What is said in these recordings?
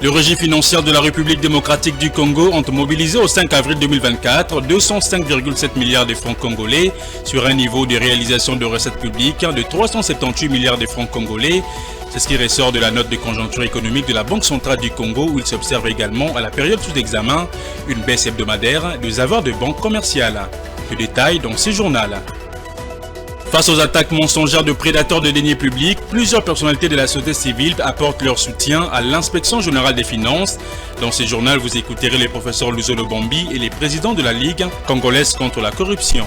Le régime financier de la République démocratique du Congo ont mobilisé au 5 avril 2024 205,7 milliards de francs congolais sur un niveau de réalisation de recettes publiques de 378 milliards de francs congolais. C'est ce qui ressort de la note de conjoncture économique de la Banque centrale du Congo où il s'observe également à la période sous examen une baisse hebdomadaire des avoirs de banques commerciales. Le détail dans ce journal. Face aux attaques mensongères de prédateurs de deniers publics, plusieurs personnalités de la société civile apportent leur soutien à l'inspection générale des finances. Dans ce journal, vous écouterez les professeurs Luzolo Bambi et les présidents de la Ligue congolaise contre la corruption.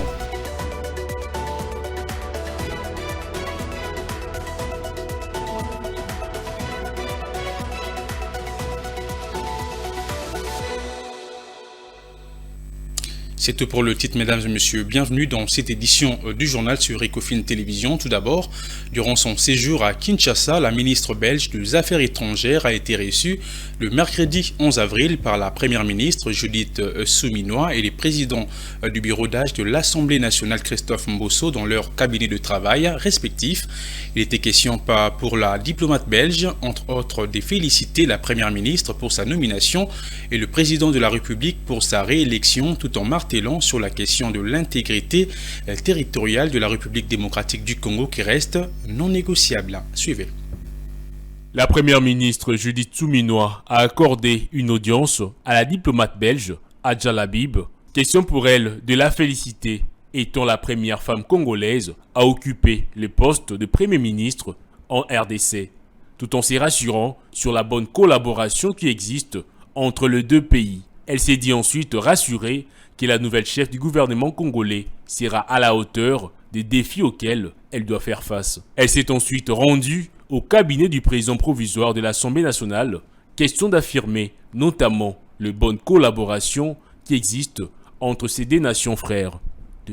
C'est tout pour le titre, mesdames et messieurs. Bienvenue dans cette édition du journal sur Ecofin Télévision. Tout d'abord, durant son séjour à Kinshasa, la ministre belge des Affaires étrangères a été reçue le mercredi 11 avril par la première ministre Judith Suminwa et les présidents du bureau d'âge de l'Assemblée nationale Christophe Mbosso dans leur cabinet de travail respectifs. Il était question pour la diplomate belge, entre autres, de féliciter la première ministre pour sa nomination et le président de la République pour sa réélection, tout en martelant sur la question de l'intégrité territoriale de la République démocratique du Congo qui reste non négociable. Suivez. La première ministre Judith Suminwa a accordé une audience à la diplomate belge Adja Labib. Question pour elle de la féliciter, étant la première femme congolaise à occuper le poste de Premier ministre en RDC, tout en se rassurant sur la bonne collaboration qui existe entre les deux pays. Elle s'est dit ensuite rassurée que la nouvelle chef du gouvernement congolais sera à la hauteur des défis auxquels elle doit faire face. Elle s'est ensuite rendue au cabinet du président provisoire de l'Assemblée nationale, question d'affirmer notamment la bonne collaboration qui existe entre ces deux nations frères.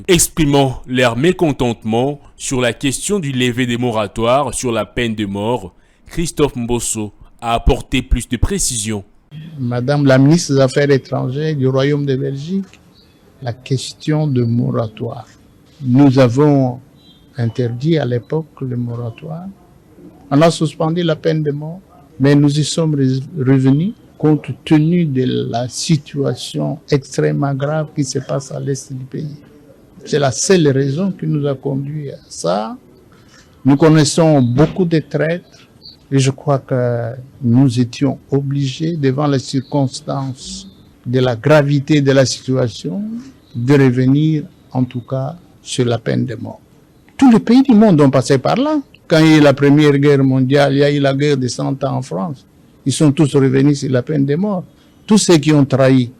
Exprimant leur mécontentement sur la question du lever des moratoires sur la peine de mort, Christophe Mbosso a apporté plus de précisions. Madame la ministre des Affaires étrangères du Royaume de Belgique, la question de moratoire. Nous avons interdit à l'époque le moratoire. On a suspendu la peine de mort, mais nous y sommes revenus compte tenu de la situation extrêmement grave qui se passe à l'est du pays. C'est la seule raison qui nous a conduit à ça. Nous connaissons beaucoup de traîtres et je crois que nous étions obligés, devant les circonstances de la gravité de la situation, de revenir en tout cas sur la peine de mort. Tous les pays du monde ont passé par là. Quand il y a eu la Première Guerre mondiale, il y a eu la guerre de 100 ans en France. Ils sont tous revenus sur la peine de mort. Tous ceux qui ont trahi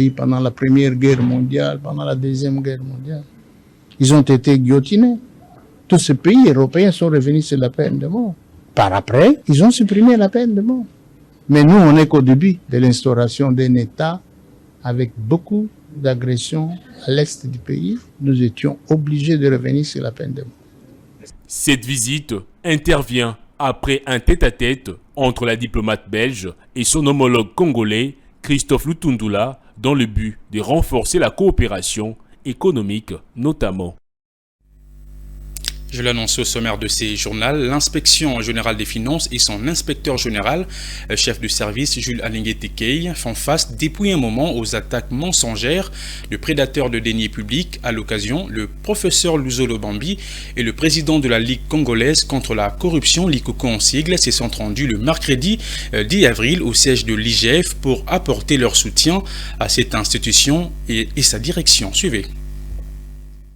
pendant la Première Guerre mondiale, pendant la Deuxième Guerre mondiale, ils ont été guillotinés. Tous ces pays européens sont revenus sur la peine de mort. Par après, ils ont supprimé la peine de mort. Mais nous, on n'est qu'au début de l'instauration d'un État avec beaucoup d'agressions à l'est du pays. Nous étions obligés de revenir sur la peine de mort. Cette visite intervient après un tête-à-tête entre la diplomate belge et son homologue congolais, Christophe Lutundula, dans le but de renforcer la coopération économique notamment. Je l'annonce au sommaire de ces journaux, l'inspection générale des finances et son inspecteur général, chef du service Jules Alingué-Tekei, font face depuis un moment aux attaques mensongères de prédateurs de deniers publics. À l'occasion, le professeur Luzolo Bambi et le président de la Ligue congolaise contre la corruption, l'ICOCO en sigle, se sont rendus le mercredi 10 avril au siège de l'IGF pour apporter leur soutien à cette institution et sa direction. Suivez.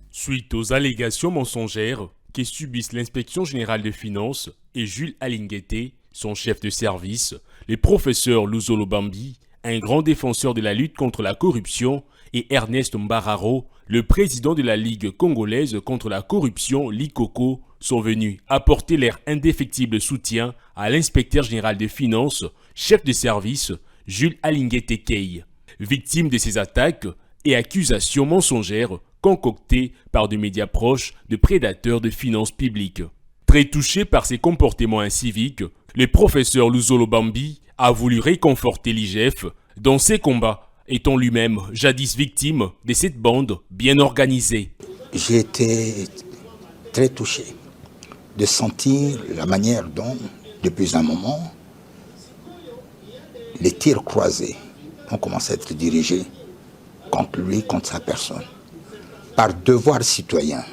Suite aux allégations mensongères que subissent l'inspection générale des finances et Jules Alingué, son chef de service, le professeur Luzolo Bambi, un grand défenseur de la lutte contre la corruption, et Ernest Mbararo, le président de la Ligue congolaise contre la corruption, l'ICOCO, sont venus apporter leur indéfectible soutien à l'inspecteur général des finances, chef de service, Jules Alingué-Tekei. Victime de ces attaques et accusations mensongères concoctées par des médias proches de prédateurs de finances publiques. Très touché par ces comportements inciviques, le professeur Luzolo Bambi a voulu réconforter l'IGF dans ses combats, étant lui-même jadis victime de cette bande bien organisée. J'ai été très touché de sentir la manière dont, depuis un moment, les tirs croisés ont commencé à être dirigés contre lui, contre sa personne, par devoir citoyen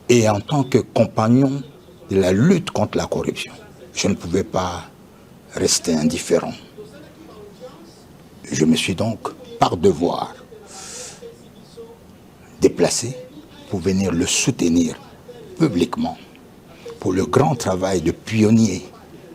et en tant que compagnon de la lutte contre la corruption. Je ne pouvais pas rester indifférent. Je me suis donc, par devoir, déplacé pour venir le soutenir publiquement pour le grand travail de pionnier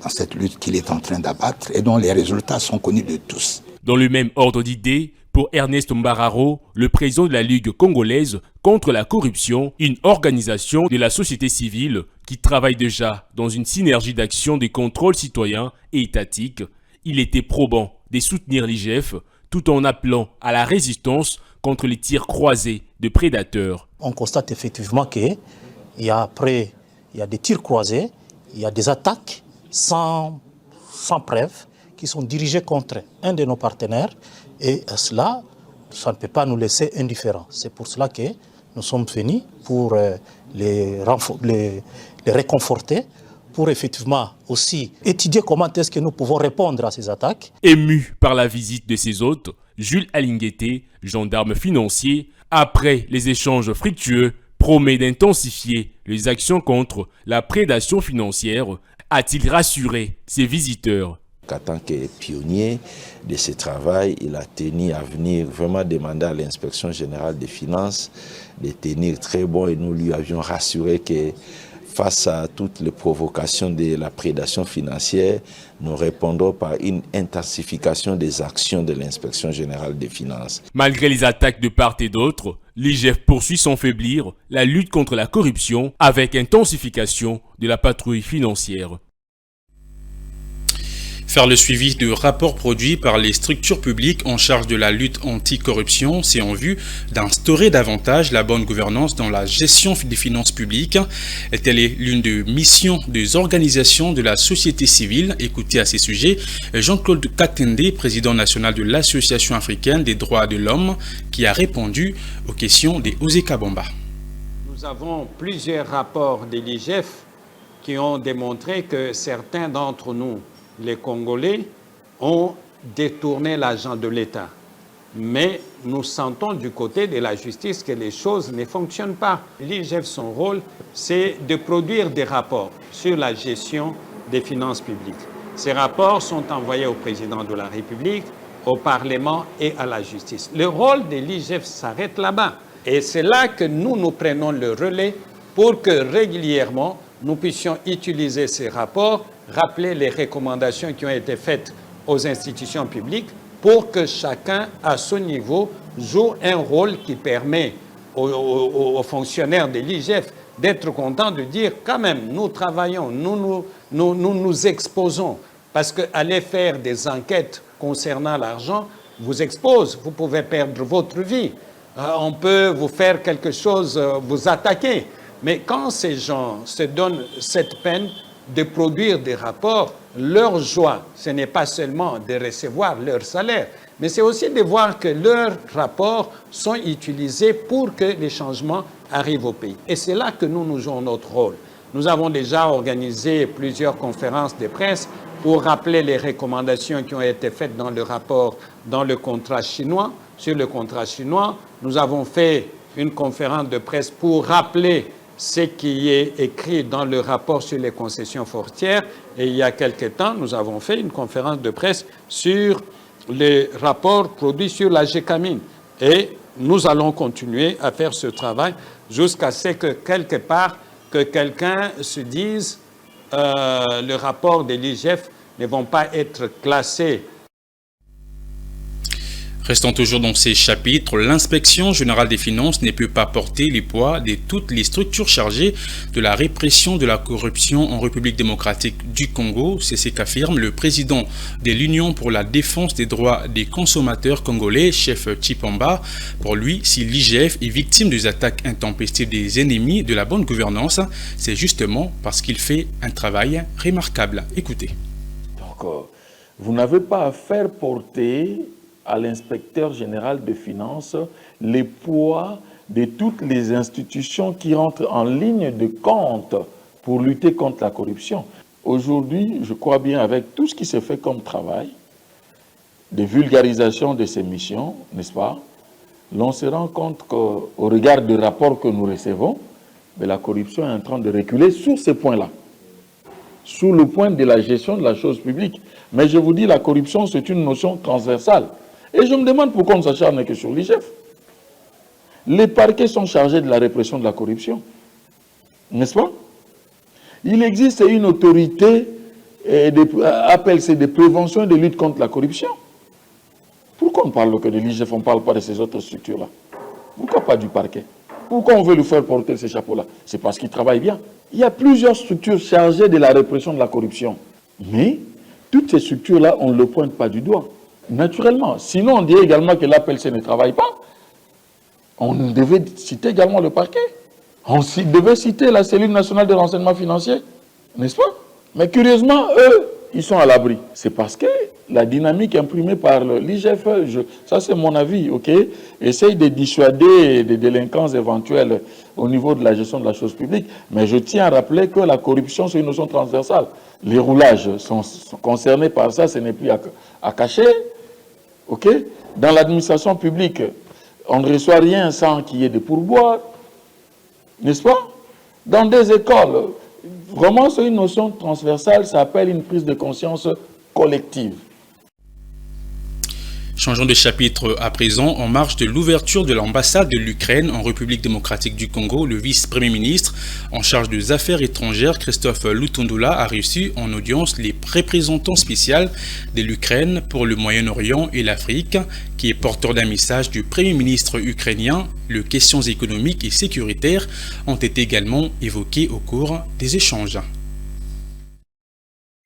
dans cette lutte qu'il est en train d'abattre et dont les résultats sont connus de tous. Dans le même ordre d'idées, pour Ernest Mbararo, le président de la Ligue congolaise contre la corruption, une organisation de la société civile qui travaille déjà dans une synergie d'action des contrôles citoyens et étatiques, il était probant de soutenir l'IGF tout en appelant à la résistance contre les tirs croisés de prédateurs. On constate effectivement qu'il y a des tirs croisés, il y a des attaques sans preuve qui sont dirigées contre un de nos partenaires et cela, ça ne peut pas nous laisser indifférents. C'est pour cela que nous sommes venus pour les réconforter, pour effectivement aussi étudier comment est-ce que nous pouvons répondre à ces attaques. Ému par la visite de ses hôtes, Jules Alingueté, gendarme financier, après les échanges fructueux, promet d'intensifier les actions contre la prédation financière, a-t-il rassuré ses visiteurs. En tant que pionnier de ce travail, il a tenu à venir vraiment demander à l'inspection générale des finances de tenir très bon et nous lui avions rassuré que face à toutes les provocations de la prédation financière, nous répondons par une intensification des actions de l'inspection générale des finances. Malgré les attaques de part et d'autre, l'IGF poursuit sans faiblir la lutte contre la corruption avec intensification de la patrouille financière. Faire le suivi de rapports produits par les structures publiques en charge de la lutte anti-corruption, c'est en vue d'instaurer davantage la bonne gouvernance dans la gestion des finances publiques. Et telle est l'une des missions des organisations de la société civile. Écoutez à ces sujets Jean-Claude Katende, président national de l'Association africaine des droits de l'homme, qui a répondu aux questions des Oseka Bamba. Nous avons plusieurs rapports de l'IGF qui ont démontré que certains d'entre nous, les Congolais, ont détourné l'argent de l'État. Mais nous sentons du côté de la justice que les choses ne fonctionnent pas. L'IGF, son rôle, c'est de produire des rapports sur la gestion des finances publiques. Ces rapports sont envoyés au président de la République, au Parlement et à la justice. Le rôle de l'IGF s'arrête là-bas. Et c'est là que nous prenons le relais pour que régulièrement, nous puissions utiliser ces rapports, rappeler les recommandations qui ont été faites aux institutions publiques pour que chacun, à son niveau, joue un rôle qui permet aux fonctionnaires de l'IGF d'être contents de dire quand même, nous travaillons, nous exposons. Parce qu'aller faire des enquêtes concernant l'argent vous expose, vous pouvez perdre votre vie. On peut vous faire quelque chose, vous attaquer. Mais quand ces gens se donnent cette peine de produire des rapports, leur joie, ce n'est pas seulement de recevoir leur salaire, mais c'est aussi de voir que leurs rapports sont utilisés pour que les changements arrivent au pays. Et c'est là que nous jouons notre rôle. Nous avons déjà organisé plusieurs conférences de presse pour rappeler les recommandations qui ont été faites dans le rapport, dans le contrat chinois. Sur le contrat chinois, nous avons fait une conférence de presse pour rappeler ce qui est écrit dans le rapport sur les concessions forestières. Et il y a quelque temps, nous avons fait une conférence de presse sur les rapports produits sur la gécamine. Et nous allons continuer à faire ce travail jusqu'à ce que, quelque part, que quelqu'un se dise le rapport de l'IGF ne vont pas être classés. Restant toujours dans ces chapitres, l'inspection générale des finances ne peut pas porter le poids de toutes les structures chargées de la répression de la corruption en République démocratique du Congo. C'est ce qu'affirme le président de l'Union pour la défense des droits des consommateurs congolais, chef Tshipamba. Pour lui, si l'IGF est victime des attaques intempestives des ennemis de la bonne gouvernance, c'est justement parce qu'il fait un travail remarquable. Écoutez. Donc, vous n'avez pas à faire porter à l'inspecteur général de finances les poids de toutes les institutions qui rentrent en ligne de compte pour lutter contre la corruption. Aujourd'hui, je crois bien avec tout ce qui se fait comme travail, de vulgarisation de ces missions, n'est-ce pas, l'on se rend compte qu'au regard des rapports que nous recevons, mais la corruption est en train de reculer sur ces points-là, sous le point de la gestion de la chose publique. Mais je vous dis, la corruption, c'est une notion transversale. Et je me demande pourquoi on ne s'acharne que sur l'IGF. Les parquets sont chargés de la répression de la corruption, n'est-ce pas? Il existe une autorité, appelle-se de prévention et de lutte contre la corruption. Pourquoi on ne parle que de l'IGF, on ne parle pas de ces autres structures-là? Pourquoi pas du parquet? Pourquoi on veut lui faire porter ces chapeaux-là? C'est parce qu'il travaille bien. Il y a plusieurs structures chargées de la répression de la corruption. Mais toutes ces structures-là, on ne le pointe pas du doigt. Naturellement. Sinon, on dirait également que l'APLC ne travaille pas. On devait citer également le parquet. On devait citer la cellule nationale de renseignement financier. N'est-ce pas? Mais curieusement, eux, ils sont à l'abri. C'est parce que la dynamique imprimée par l'IGF, ça c'est mon avis, ok, essaye de dissuader des délinquants éventuels au niveau de la gestion de la chose publique. Mais je tiens à rappeler que la corruption, c'est une notion transversale. Les roulages sont concernés par ça, ce n'est plus à cacher. Ok? Dans l'administration publique, on ne reçoit rien sans qu'il y ait des pourboires. N'est-ce pas? Dans des écoles, vraiment c'est une notion transversale, ça appelle une prise de conscience collective. Changeons de chapitre à présent. En marge de l'ouverture de l'ambassade de l'Ukraine en République démocratique du Congo, le vice-premier ministre en charge des affaires étrangères, Christophe Lutundula, a reçu en audience les représentants spéciaux de l'Ukraine pour le Moyen-Orient et l'Afrique, qui est porteur d'un message du premier ministre ukrainien. Les questions économiques et sécuritaires ont été également évoquées au cours des échanges.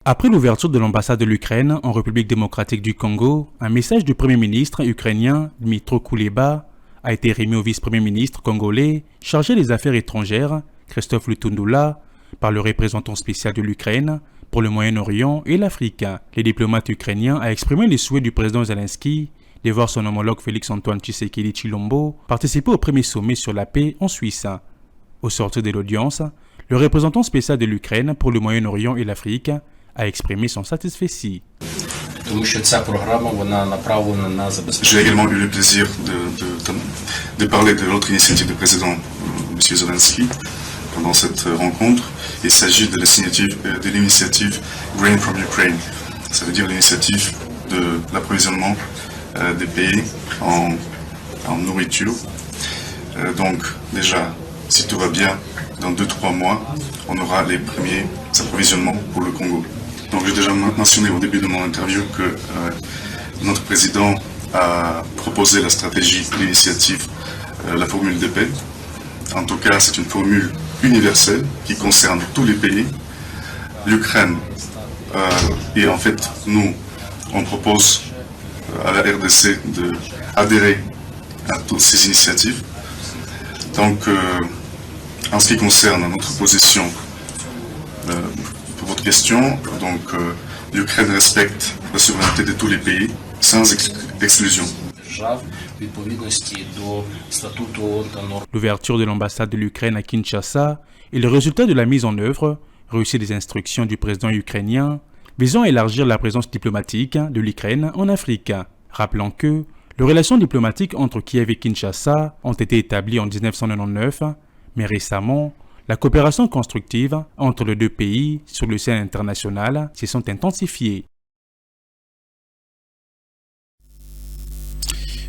Après l'ouverture de l'ambassade de l'Ukraine en République démocratique du Congo, un message du Premier ministre ukrainien Dmytro Kuleba a été remis au vice-premier ministre congolais chargé des affaires étrangères, Christophe Lutundula, par le représentant spécial de l'Ukraine pour le Moyen-Orient et l'Afrique. Les diplomates ukrainiens a exprimé les souhaits du président Zelensky de voir son homologue Félix-Antoine Tshisekedi Tshilombo participer au premier sommet sur la paix en Suisse. Au sortir de l'audience, le représentant spécial de l'Ukraine pour le Moyen-Orient et l'Afrique a exprimé son satisfaction. J'ai également eu le plaisir de parler de l'autre initiative du président M. Zelensky pendant cette rencontre. Il s'agit de l'initiative Grain from Ukraine. Ça veut dire l'initiative de l'approvisionnement des pays en nourriture. Donc déjà, si tout va bien, dans 2-3 mois, on aura les premiers approvisionnements pour le Congo. Donc j'ai déjà mentionné au début de mon interview que notre président a proposé la stratégie de l'initiative, la formule de paix. En tout cas, c'est une formule universelle qui concerne tous les pays. L'Ukraine, et en fait, nous, on propose à la RDC d'adhérer à toutes ces initiatives. Donc, en ce qui concerne notre position, pour votre question, donc l'Ukraine respecte la souveraineté de tous les pays, sans exclusion. L'ouverture de l'ambassade de l'Ukraine à Kinshasa est le résultat de la mise en œuvre réussie des instructions du président ukrainien visant à élargir la présence diplomatique de l'Ukraine en Afrique. Rappelons que les relations diplomatiques entre Kiev et Kinshasa ont été établies en 1999, mais récemment, la coopération constructive entre les deux pays sur le scène international se sont intensifiées.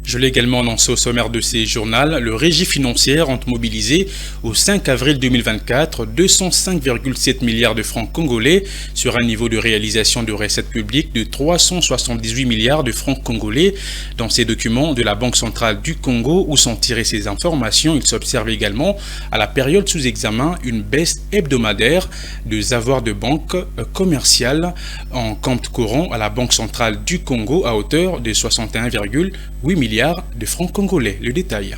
Je l'ai également annoncé au sommaire de ces journaux, le Régie financière ont mobilisé au 5 avril 2024 205,7 milliards de francs congolais sur un niveau de réalisation de recettes publiques de 378 milliards de francs congolais. Dans ces documents de la Banque centrale du Congo où sont tirées ces informations, il s'observe également à la période sous examen une baisse hebdomadaire des avoirs de banque commerciale en compte courant à la Banque centrale du Congo à hauteur de 61,8 milliards de francs congolais. Le détail.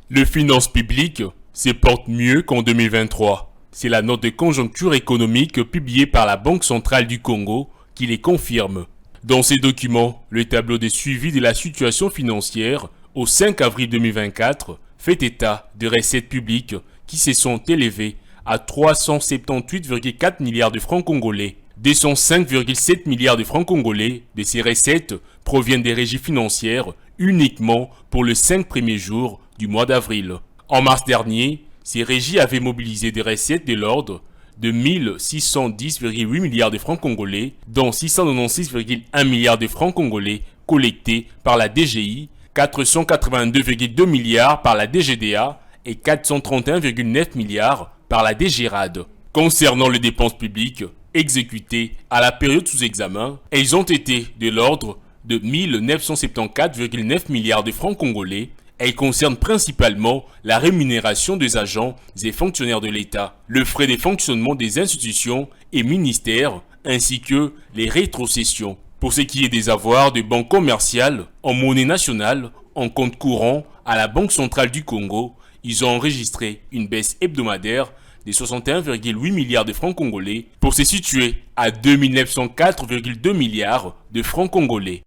Les finances publiques se portent mieux qu'en 2023. C'est la note de conjoncture économique publiée par la Banque centrale du Congo qui les confirme. Dans ces documents, le tableau de suivi de la situation financière au 5 avril 2024 fait état de recettes publiques qui se sont élevées à 378,4 milliards de francs congolais, 205,7 milliards de francs congolais de ces recettes proviennent des régies financières uniquement pour les 5 premiers jours du mois d'avril. En mars dernier, ces régies avaient mobilisé des recettes de l'ordre de 1610,8 milliards de francs congolais, dont 696,1 milliards de francs congolais collectés par la DGI, 482,2 milliards par la DGDA et 431,9 milliards par la DGRAD. Concernant les dépenses publiques exécutées à la période sous examen, elles ont été de l'ordre de 1974,9 milliards de francs congolais. Elles concernent principalement la rémunération des agents et fonctionnaires de l'État, le frais de fonctionnement des institutions et ministères, ainsi que les rétrocessions. Pour ce qui est des avoirs de banques commerciales en monnaie nationale, en compte courant à la Banque centrale du Congo, ils ont enregistré une baisse hebdomadaire de 61,8 milliards de francs congolais pour se situer à 2904,2 milliards de francs congolais.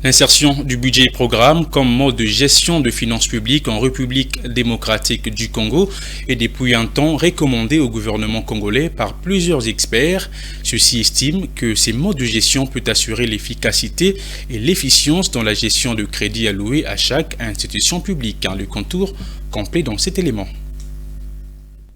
L'insertion du budget et programme comme mode de gestion de finances publiques en République démocratique du Congo est depuis un temps recommandé au gouvernement congolais par plusieurs experts. Ceux-ci estiment que ces modes de gestion peuvent assurer l'efficacité et l'efficience dans la gestion de crédits alloués à chaque institution publique. Le contour complet dans cet élément.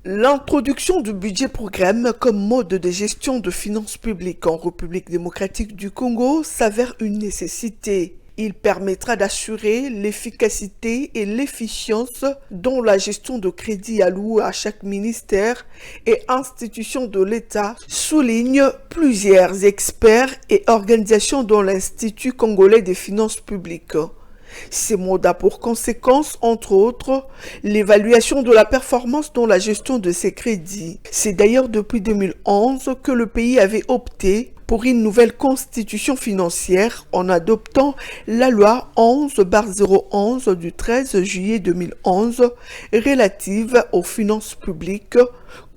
L'introduction du budget-programme comme mode de gestion de finances publiques en République démocratique du Congo s'avère une nécessité. Il permettra d'assurer l'efficacité et l'efficience dans la gestion de crédits alloués à chaque ministère et institution de l'État, soulignent plusieurs experts et organisations dans l'Institut congolais des finances publiques. Ces modes a pour conséquence, entre autres, l'évaluation de la performance dans la gestion de ces crédits. C'est d'ailleurs depuis 2011 que le pays avait opté pour une nouvelle constitution financière en adoptant la loi 11/011 du 13 juillet 2011 relative aux finances publiques,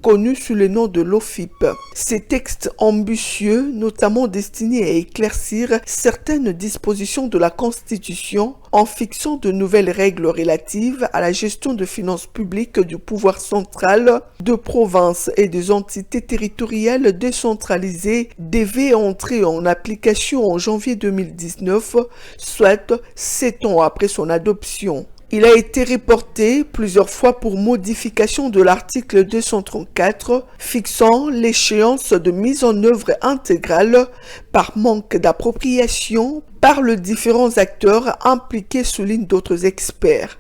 connu sous le nom de l'OFIP. Ces textes ambitieux, notamment destinés à éclaircir certaines dispositions de la Constitution en fixant de nouvelles règles relatives à la gestion de finances publiques du pouvoir central, de provinces et des entités territoriales décentralisées, devaient entrer en application en janvier 2019, soit 7 ans après son adoption. Il a été reporté plusieurs fois pour modification de l'article 234 fixant l'échéance de mise en œuvre intégrale par manque d'appropriation par les différents acteurs impliqués, soulignent d'autres experts.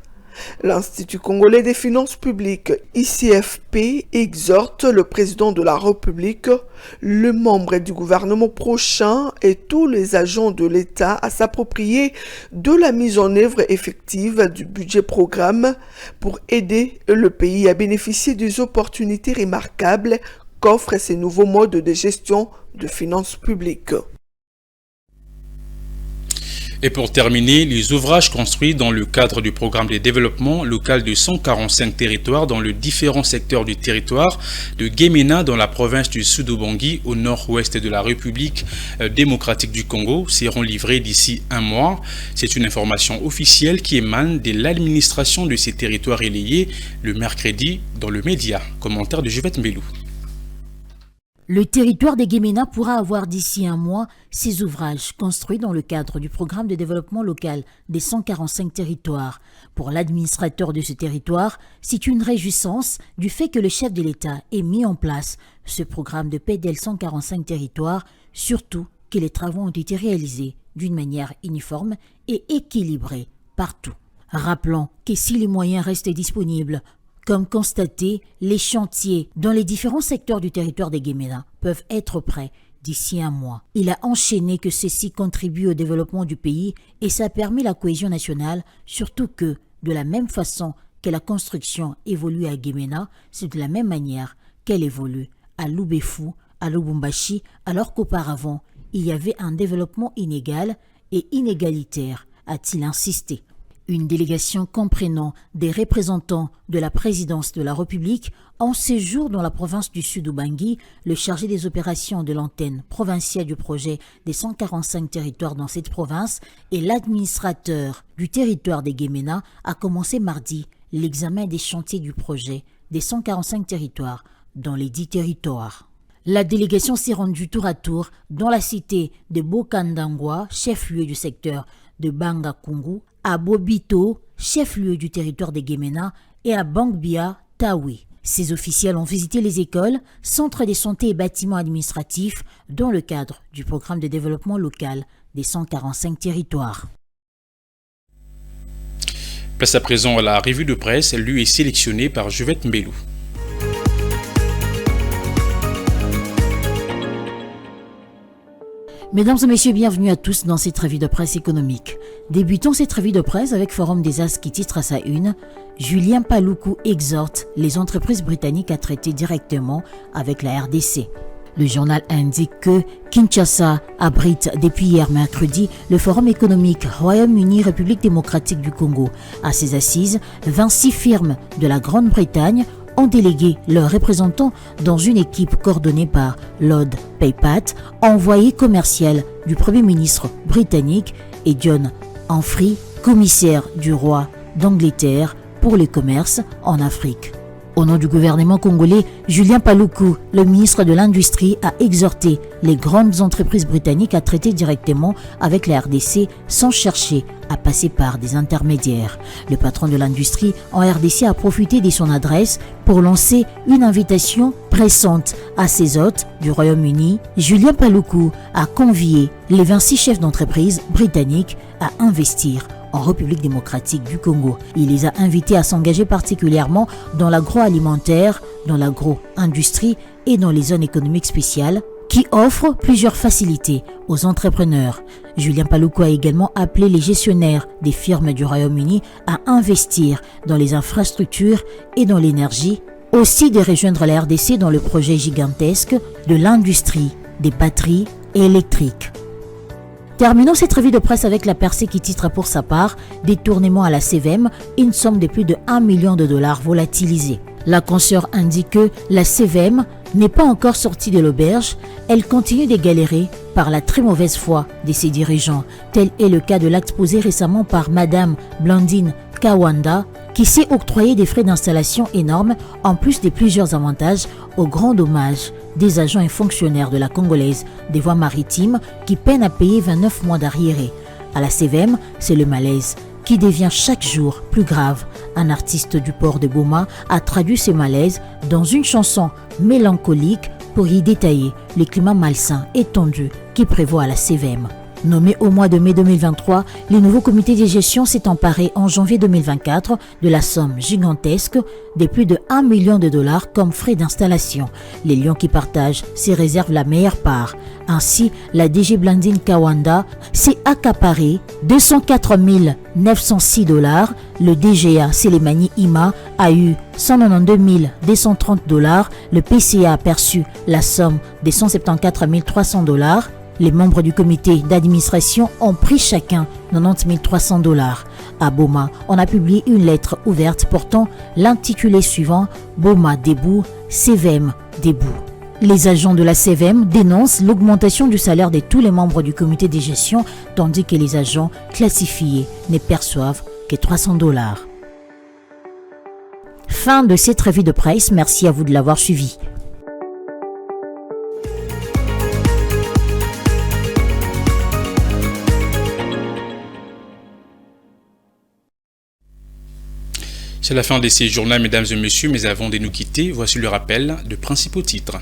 L'Institut congolais des finances publiques, ICFP, exhorte le président de la République, le membre du gouvernement prochain et tous les agents de l'État à s'approprier de la mise en œuvre effective du budget-programme pour aider le pays à bénéficier des opportunités remarquables qu'offrent ces nouveaux modes de gestion de finances publiques. Et pour terminer, les ouvrages construits dans le cadre du programme de développement local de 145 territoires dans les différents secteurs du territoire de Guémena dans la province du Sud-Ubangi au nord-ouest de la République démocratique du Congo seront livrés d'ici un mois. C'est une information officielle qui émane de l'administration de ces territoires relayés le mercredi dans le média. Commentaire de Juvette Mbelou. Le territoire des Guémena pourra avoir d'ici un mois ses ouvrages construits dans le cadre du programme de développement local des 145 territoires. Pour l'administrateur de ce territoire, c'est une réjouissance du fait que le chef de l'État ait mis en place ce programme de PDL 145 territoires, surtout que les travaux ont été réalisés d'une manière uniforme et équilibrée partout. Rappelons que si les moyens restent disponibles, comme constaté, les chantiers dans les différents secteurs du territoire des Guémena peuvent être prêts d'ici un mois. Il a enchaîné que ceci contribue au développement du pays et ça permet la cohésion nationale, surtout que, de la même façon que la construction évolue à Guémena, c'est de la même manière qu'elle évolue à Lubefou, à Lubumbashi, alors qu'auparavant, il y avait un développement inégal et inégalitaire, a-t-il insisté. Une délégation comprenant des représentants de la présidence de la République en séjour dans la province du Sud-Ubangi, le chargé des opérations de l'antenne provinciale du projet des 145 territoires dans cette province et l'administrateur du territoire des Guémena a commencé mardi l'examen des chantiers du projet des 145 territoires dans les 10 territoires. La délégation s'est rendue tour à tour dans la cité de Bokandangwa, chef-lieu du secteur de Bangakungu, à Bobito, chef-lieu du territoire de Gemena, et à Bangbia, Tawi. Ces officiels ont visité les écoles, centres de santé et bâtiments administratifs dans le cadre du programme de développement local des 145 territoires. Place à présent à la revue de presse, lue et sélectionnée par Juvette Mbelou. Mesdames et messieurs, bienvenue à tous dans cette revue de presse économique. Débutons cette revue de presse avec Forum des As qui titre à sa une « Julien Paluku exhorte les entreprises britanniques à traiter directement avec la RDC ». Le journal indique que Kinshasa abrite depuis hier mercredi le Forum économique Royaume-Uni-République démocratique du Congo. À ses assises, 26 firmes de la Grande-Bretagne ont délégué leurs représentants dans une équipe coordonnée par Lord Paypat, envoyé commercial du Premier ministre britannique, et John Humphrey, commissaire du roi d'Angleterre pour le commerce en Afrique. Au nom du gouvernement congolais, Julien Paluku, le ministre de l'Industrie, a exhorté les grandes entreprises britanniques à traiter directement avec la RDC sans chercher à passer par des intermédiaires. Le patron de l'industrie en RDC a profité de son adresse pour lancer une invitation pressante à ses hôtes du Royaume-Uni. Julien Paluku a convié les 26 chefs d'entreprise britanniques à investir en République démocratique du Congo. Il les a invités à s'engager particulièrement dans l'agroalimentaire, dans l'agro-industrie et dans les zones économiques spéciales qui offrent plusieurs facilités aux entrepreneurs. Julien Paluku a également appelé les gestionnaires des firmes du Royaume-Uni à investir dans les infrastructures et dans l'énergie, aussi de rejoindre la RDC dans le projet gigantesque de l'industrie des batteries électriques. Terminons cette revue de presse avec la Percée qui titre pour sa part « Détournement à la CVM, une somme de plus de 1 million de dollars volatilisée ». La consoeur indique que la CVM n'est pas encore sortie de l'auberge, elle continue de galérer par la très mauvaise foi de ses dirigeants. Tel est le cas de l'acte posé récemment par Madame Blandine Kawanda, qui s'est octroyé des frais d'installation énormes en plus de plusieurs avantages au grand dommage des agents et fonctionnaires de la Congolaise des voies maritimes qui peinent à payer 29 mois d'arriérés. À la CVM, c'est le malaise qui devient chaque jour plus grave. Un artiste du port de Boma a traduit ce malaise dans une chanson mélancolique pour y détailler le climat malsain et tendu qui prévaut à la CVM. Nommé au mois de mai 2023, le nouveau comité de gestion s'est emparé en janvier 2024 de la somme gigantesque de plus de 1 million de dollars comme frais d'installation. Les lions qui partagent s'y réservent la meilleure part. Ainsi, la DG Blandine Kawanda s'est accaparé 204 906 dollars. Le DGA Selemani Ima a eu 192 230 dollars. Le PCA a perçu la somme de 174 300 dollars. Les membres du comité d'administration ont pris chacun 90 300 dollars. À Boma, on a publié une lettre ouverte portant l'intitulé suivant « Boma debout, CVM debout ». Les agents de la CVM dénoncent l'augmentation du salaire de tous les membres du comité de gestion, tandis que les agents classifiés ne perçoivent que 300 dollars. Fin de cette revue de presse, merci à vous de l'avoir suivi. C'est la fin de ces journaux, mesdames et messieurs, mais avant de nous quitter, voici le rappel de principaux titres.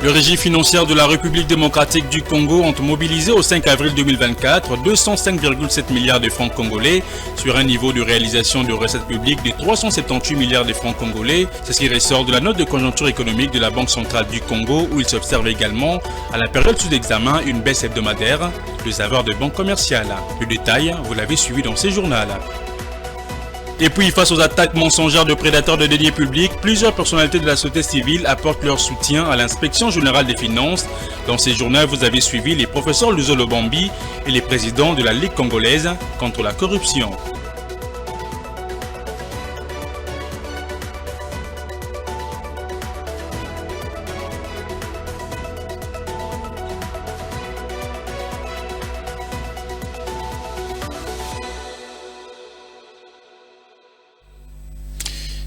Le régime financier de la République démocratique du Congo ont mobilisé au 5 avril 2024 205,7 milliards de francs congolais sur un niveau de réalisation de recettes publiques de 378 milliards de francs congolais. C'est ce qui ressort de la note de conjoncture économique de la Banque centrale du Congo où il s'observe également à la période sous examen une baisse hebdomadaire des avoirs de banques commerciales. Le détail, vous l'avez suivi dans ces journaux. Et puis, face aux attaques mensongères de prédateurs de deniers publics, plusieurs personnalités de la société civile apportent leur soutien à l'inspection générale des finances. Dans ces journaux, vous avez suivi les professeurs Luzolo Bambi et les présidents de la Ligue congolaise contre la corruption.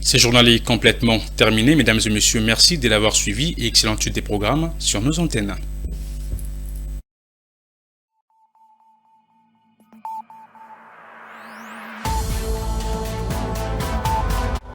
Ce journal est complètement terminé. Mesdames et messieurs, merci de l'avoir suivi et excellente suite des programmes sur nos antennes.